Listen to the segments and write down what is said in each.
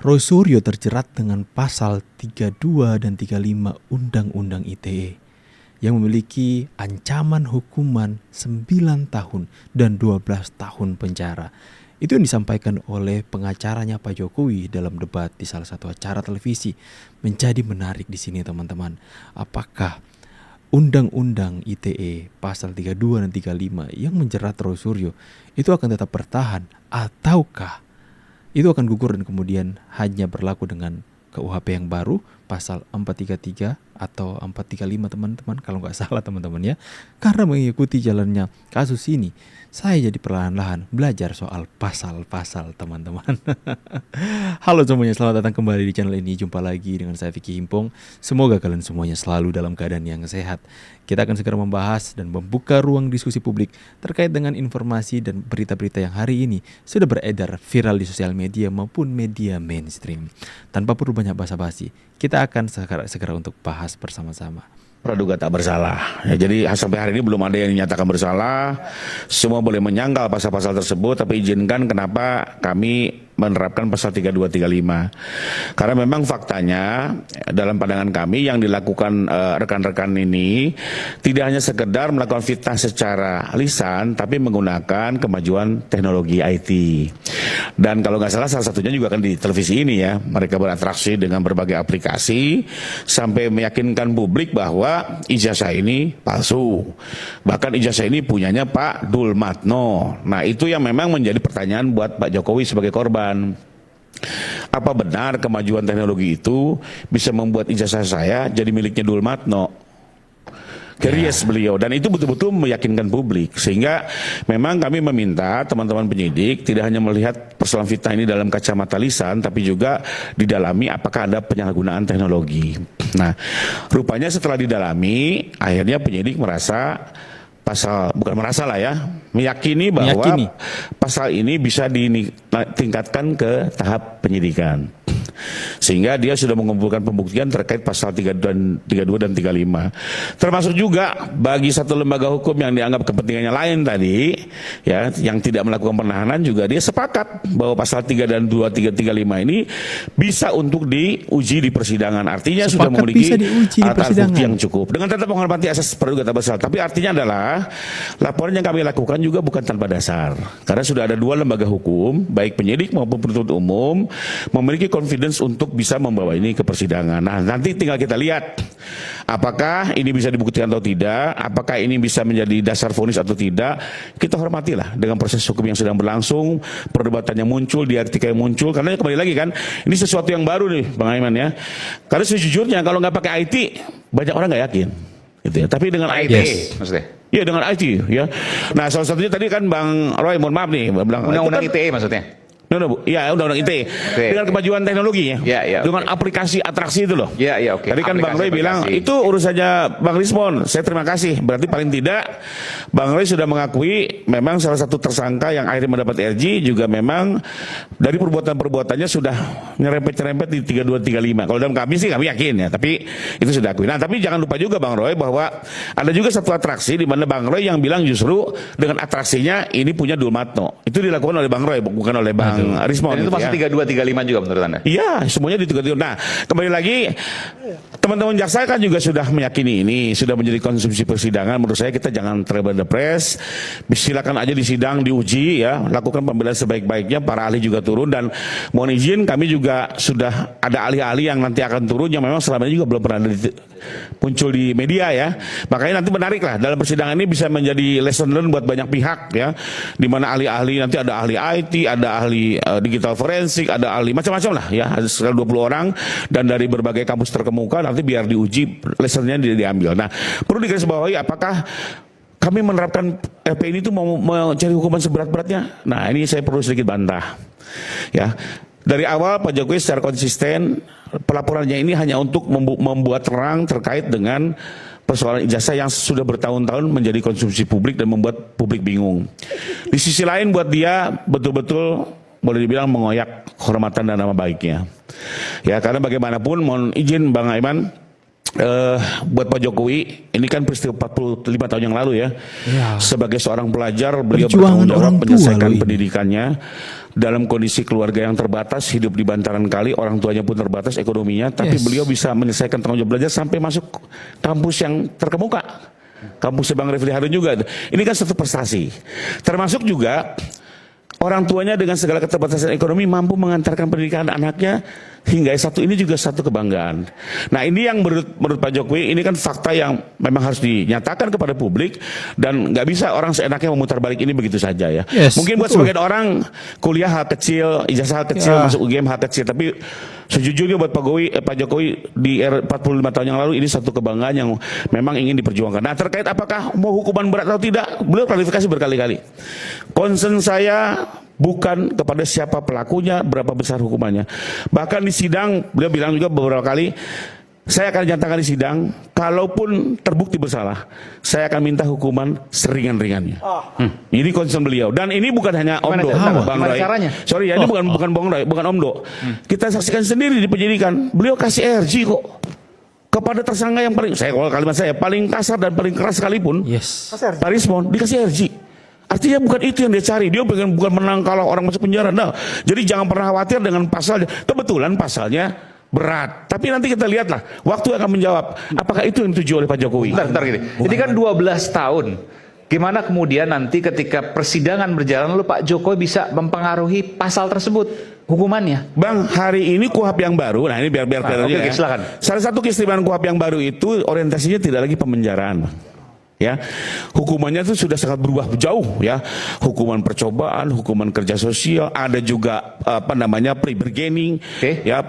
Roy Suryo terjerat dengan pasal 32 dan 35 Undang-Undang ITE yang memiliki ancaman hukuman 9 tahun dan 12 tahun penjara. Itu yang disampaikan oleh pengacaranya Pak Jokowi dalam debat di salah satu acara televisi. Menjadi menarik di sini teman-teman. Apakah Undang-Undang ITE pasal 32 dan 35 yang menjerat Roy Suryo itu akan tetap bertahan ataukah itu akan gugur dan kemudian hanya berlaku dengan KUHP yang baru pasal 433 atau 435 teman-teman kalau nggak salah teman-teman ya. Karena mengikuti jalannya kasus ini saya jadi perlahan-lahan belajar soal pasal-pasal teman-teman. Halo semuanya, selamat datang kembali di channel ini. Jumpa lagi dengan saya Vicky Himpong. Semoga kalian semuanya selalu dalam keadaan yang sehat. Kita akan segera membahas dan membuka ruang diskusi publik terkait dengan informasi dan berita-berita yang hari ini sudah beredar viral di sosial media maupun media mainstream. Tanpa perlu banyak basa-basi, kita akan segera untuk bahas bersama-sama. Praduga tak bersalah. Ya, jadi sampai hari ini belum ada yang dinyatakan bersalah. Semua boleh menyangkal pasal-pasal tersebut, tapi izinkan kenapa kami menerapkan pasal 32 35. Karena memang faktanya dalam pandangan kami yang dilakukan rekan-rekan ini tidak hanya sekedar melakukan fitnah secara lisan, tapi menggunakan kemajuan teknologi IT. Dan kalau nggak salah satunya juga kan di televisi ini ya, mereka beratraksi dengan berbagai aplikasi sampai meyakinkan publik bahwa ijazah ini palsu. Bahkan ijazah ini punyanya Pak Dul Matno. Nah itu yang memang menjadi pertanyaan buat Pak Jokowi sebagai korban. Apa benar kemajuan teknologi itu bisa membuat ijazah saya jadi miliknya Dul Matno? Curious beliau, dan itu betul-betul meyakinkan publik. Sehingga memang kami meminta teman-teman penyidik tidak hanya melihat persoalan fitnah ini dalam kacamata lisan, tapi juga didalami apakah ada penyalahgunaan teknologi. Nah, rupanya setelah didalami, akhirnya penyidik merasa meyakini bahwa pasal ini bisa ditingkatkan ke tahap penyidikan. Sehingga dia sudah mengumpulkan pembuktian terkait pasal 32 dan 35. Termasuk juga bagi satu lembaga hukum yang dianggap kepentingannya lain tadi, ya, yang tidak melakukan penahanan juga dia sepakat bahwa pasal 3 dan 2, 3, 35 ini bisa untuk diuji di persidangan. Artinya sepakat sudah memiliki alat bukti yang cukup. Dengan tetap menghormati asas praduga tak bersalah. Tapi artinya adalah laporan yang kami lakukan juga bukan tanpa dasar. Karena sudah ada dua lembaga hukum, baik penyidik maupun penuntut umum, memiliki confidence untuk bisa membawa ini ke persidangan. Nah, nanti tinggal kita lihat apakah ini bisa dibuktikan atau tidak, apakah ini bisa menjadi dasar vonis atau tidak. Kita hormatilah dengan proses hukum yang sedang berlangsung, perdebatannya muncul, dialektika yang muncul, karena kembali lagi kan, ini sesuatu yang baru nih Bang Aiman ya. Karena sejujurnya kalau nggak pakai IT, banyak orang nggak yakin. Gitu ya. Tapi dengan IT, maksudnya? Iya dengan IT ya. Nah salah satunya tadi kan Bang Roy, mohon maaf nih, bilang undang-undang ITE maksudnya? Iya, undang-undang ITE. Dengan kemajuan teknologi ya, dengan aplikasi atraksi itu loh. Iya, oke. Tadi kan Bang Roy bilang itu urusannya Bang Rismon. Saya terima kasih. Berarti paling tidak Bang Roy sudah mengakui memang salah satu tersangka yang akhirnya mendapat RJ juga memang dari perbuatan-perbuatannya sudah nyerempet-nyerempet di 32 35. Kalau dalam kami sih kami yakin ya, tapi itu sudah akui. Nah, tapi jangan lupa juga Bang Roy bahwa ada juga satu atraksi di mana Bang Roy yang bilang justru dengan atraksinya ini punya Dul Matno. Itu dilakukan oleh Bang Roy, bukan oleh Bang Rismon. Dan itu masuk 32 35 juga menurut Anda? Iya, semuanya di 32. Nah, kembali lagi teman-teman jaksa kan juga sudah meyakini ini sudah menjadi konsumsi persidangan. Menurut saya kita jangan terberes. Silakan aja di sidang diuji ya, lakukan pembelaan sebaik-baiknya, para ahli juga turun, dan mohon izin kami juga sudah ada ahli-ahli yang nanti akan turun yang memang selama ini juga belum pernah muncul di media ya. Makanya nanti menarik lah dalam persidangan ini bisa menjadi lesson learn buat banyak pihak ya. Di mana ahli-ahli nanti ada ahli IT, ada ahli digital forensik, ada ahli macam-macam lah ya, ada sekitar 20 orang dan dari berbagai kampus terkemuka, nanti biar diuji lessonnya diambil. Nah, perlu digarisbawahi apakah kami menerapkan LP ini tuh mau mencari hukuman seberat-beratnya. Nah, ini saya perlu sedikit bantah ya. Dari awal Pak Jokowi secara konsisten pelaporannya ini hanya untuk membuat terang terkait dengan persoalan ijazah yang sudah bertahun-tahun menjadi konsumsi publik dan membuat publik bingung. Di sisi lain buat dia betul-betul boleh dibilang mengoyak kehormatan dan nama baiknya. Ya, karena bagaimanapun mohon izin Bang Aiman, buat Pak Jokowi, ini kan peristiwa 45 tahun yang lalu ya. Ya. Sebagai seorang pelajar, beliau Perjuangan bertanggung orang jawab tua menyelesaikan loh ini. pendidikannya dalam kondisi keluarga yang terbatas, hidup di bantaran kali, orang tuanya pun terbatas ekonominya, tapi Yes. beliau bisa menyelesaikan tanggung jawab belajar sampai masuk kampus yang terkemuka. Kampus Bang Refli Harun juga. Ini kan satu prestasi. Termasuk juga orang tuanya dengan segala keterbatasan ekonomi mampu mengantarkan pendidikan anaknya hingga S1, ini juga satu kebanggaan. Nah, ini yang menurut Pak Jokowi, ini kan fakta yang memang harus dinyatakan kepada publik dan nggak bisa orang seenaknya memutar balik ini begitu saja ya. Yes, Mungkin buat betul. sebagian orang kuliah hal kecil, ijazah hal kecil, Ya. masuk UGM hal kecil, tapi sejujurnya buat Pak Jokowi di era 45 tahun yang lalu ini satu kebanggaan yang memang ingin diperjuangkan. Nah, terkait apakah mau hukuman berat atau tidak, beliau klarifikasi berkali-kali. Concern saya bukan kepada siapa pelakunya, berapa besar hukumannya. Bahkan di sidang beliau bilang juga beberapa kali, saya akan nyatakan di sidang, kalaupun terbukti bersalah, saya akan minta hukuman seringan-ringannya. Ini concern beliau. Dan ini bukan hanya Om Do, Bang Gimana Roy. caranya? Sorry ya, ini bukan Bang Roy, bukan Om Do. Kita saksikan sendiri di penyidikan, beliau kasih RG kok kepada tersangka yang paling, saya kalau kalimat saya paling kasar dan paling keras sekalipun, Yes. Pak Rismon dikasih RG. Artinya bukan itu yang dia cari. Dia bukan menang kalau orang masuk penjara. Nah, jadi jangan pernah khawatir dengan pasalnya. Kebetulan pasalnya berat. Tapi nanti kita lihatlah. Waktu akan menjawab. Apakah itu yang dituju oleh Pak Jokowi? Bentar gini. Ini kan 12 tahun. Gimana kemudian nanti ketika persidangan berjalan lalu Pak Jokowi bisa mempengaruhi pasal tersebut hukumannya? Bang, hari ini KUHP yang baru. Nah, ini biar Oke, ya. silakan. Salah satu keistimewaan KUHP yang baru itu orientasinya tidak lagi pemenjaraan, Bang. Ya, hukumannya itu sudah sangat berubah jauh ya. Hukuman percobaan, hukuman kerja sosial, ada juga plea bargaining, ya,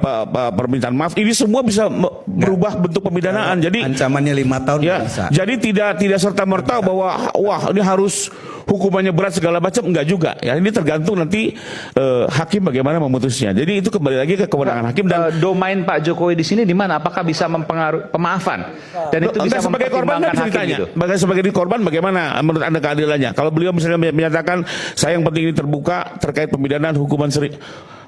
permintaan maaf. Ini semua bisa berubah bentuk pemidanaan. Jadi ancamannya 5 tahun ya, bisa. jadi tidak serta merta bahwa wah ini harus hukumannya berat segala macam, enggak juga. Ya, ini tergantung nanti hakim bagaimana memutusnya. Jadi itu kembali lagi ke kewenangan hakim dan Domain Pak Jokowi di sini di mana? Apakah bisa mempengaruhi pemaafan? Dan itu bisa sebagai korban mempertimbangkan nggak bisa hakim ditanya. gitu. Sebagai korban bagaimana menurut Anda keadilannya? Kalau beliau misalnya menyatakan saya yang penting ini terbuka terkait pemidanaan hukuman sering.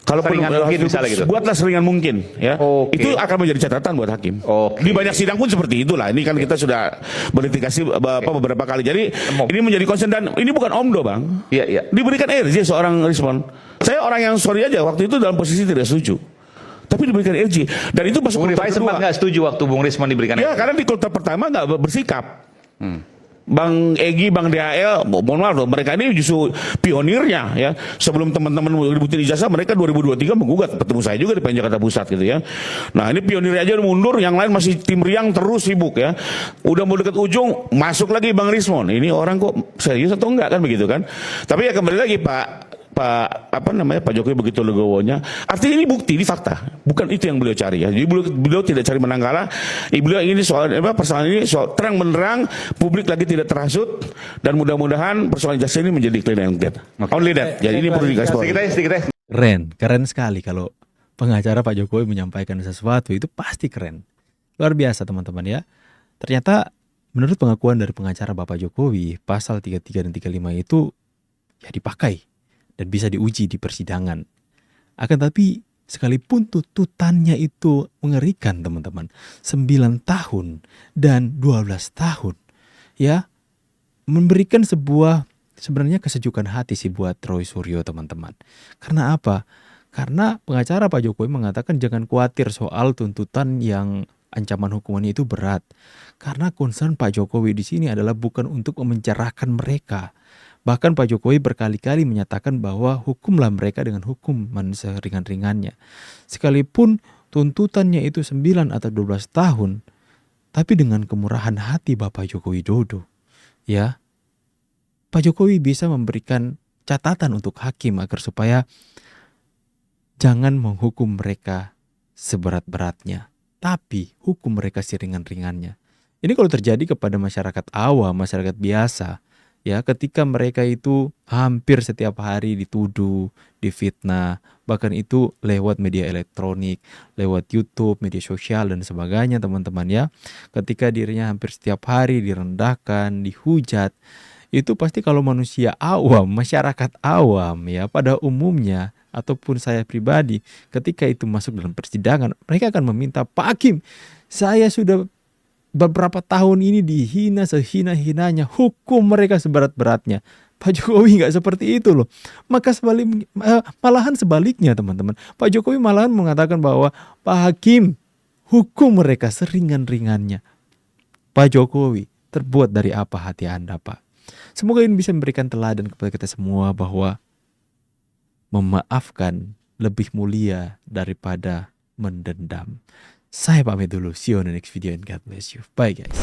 Kalau Seringan mungkin misalnya gitu. buatlah seringan mungkin ya. Oke. Itu akan menjadi catatan buat hakim. Oke. Di banyak sidang pun seperti itulah. Ini kan kita sudah berlitigasi beberapa kali. Jadi ini menjadi concern dan ini bukan omdo, Bang. Iya, iya. Diberikan RJ seorang Rismon. Saya orang yang sorry aja waktu itu dalam posisi tidak setuju. Tapi diberikan RJ dan itu masuk Bung kloter Rifai sempat kedua. nggak setuju waktu Bung Rismon diberikan Ya, itu? karena di kloter pertama nggak bersikap. Bang Egy, Bang DHL, mohon maaf loh, mereka ini justru pionirnya ya. Sebelum teman-teman ributin ijazah, mereka 2023 menggugat, ketemu saya juga di PN Jakarta Pusat gitu ya. Nah, ini pionirnya aja udah mundur, yang lain masih tim riang terus sibuk ya. Udah mau deket ujung, masuk lagi Bang Rismon. Ini orang kok serius atau enggak kan begitu kan? Tapi ya kembali lagi Pak Jokowi begitu legowonya. Artinya ini bukti, ini fakta. Bukan itu yang beliau cari ya. Jadi beliau tidak cari menang kalah. Beliau ingin persoalan ini soal terang menerang, publik lagi tidak terhasut dan mudah-mudahan persoalan jasa ini menjadi clean and clear. Only that. Jadi ini perlu dikasih tahu. Sedikit. Keren sekali kalau pengacara Pak Jokowi menyampaikan sesuatu itu pasti keren. Luar biasa teman-teman ya. Ternyata menurut pengakuan dari pengacara Bapak Jokowi, pasal 33 dan 35 itu ya dipakai dan bisa diuji di persidangan. Akan tapi sekalipun tuntutannya itu mengerikan teman-teman, 9 tahun dan 12 tahun, ya memberikan sebenarnya kesejukan hati sih buat Roy Suryo teman-teman. Karena apa? Karena pengacara Pak Jokowi mengatakan jangan khawatir soal tuntutan yang ancaman hukumannya itu berat. Karena concern Pak Jokowi di sini adalah bukan untuk memenjarakan mereka. Bahkan Pak Jokowi berkali-kali menyatakan bahwa hukumlah mereka dengan hukuman seringan-ringannya. Sekalipun tuntutannya itu 9 atau 12 tahun, tapi dengan kemurahan hati Bapak Joko Widodo, ya, Pak Jokowi bisa memberikan catatan untuk hakim agar supaya jangan menghukum mereka seberat-beratnya, tapi hukum mereka seringan-ringannya. Ini kalau terjadi kepada masyarakat awam, masyarakat biasa, ya, ketika mereka itu hampir setiap hari dituduh, difitnah, bahkan itu lewat media elektronik, lewat YouTube, media sosial dan sebagainya teman-teman ya. Ketika dirinya hampir setiap hari direndahkan, dihujat, itu pasti kalau manusia awam, masyarakat awam ya pada umumnya ataupun saya pribadi ketika itu masuk dalam persidangan, mereka akan meminta, Pak Hakim, saya sudah beberapa tahun ini dihina sehina-hinanya, hukum mereka seberat-beratnya. Pak Jokowi nggak seperti itu loh. Malahan sebaliknya teman-teman. Pak Jokowi malahan mengatakan bahwa Pak Hakim, hukum mereka seringan-ringannya. Pak Jokowi, terbuat dari apa hati Anda, Pak? Semoga ini bisa memberikan teladan kepada kita semua bahwa memaafkan lebih mulia daripada mendendam. Saya pamit dulu. See you on the next video and God bless you. Bye guys.